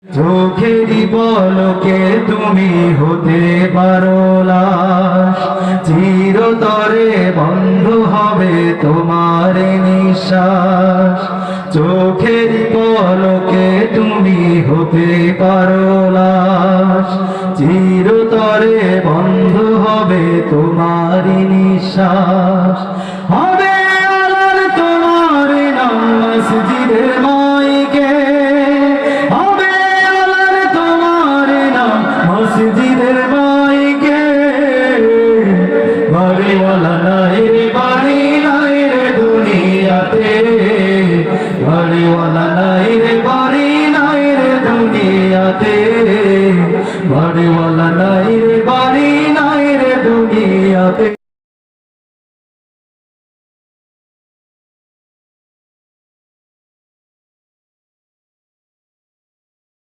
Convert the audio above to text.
চোখেরই পলকে তুমি হতে পারো লাশ, চিরতরে বন্ধ হবে তোমার নিঃশ্বাস। চোখেরই পলকে তুমি হতে পারো লাশ, চিরতরে বন্ধ হবে তোমার নিঃশ্বাস। হবে আলার তোমার নাম মসজিদের মাইকে, মসজিদের মাইকে। বাড়িওয়ালা নাই রে, বাড়ি নাই রে দুনিয়াতে, বাড়িওয়ালা নাই রে, বাড়ি নাই রে দুনিয়াতে, বাড়ি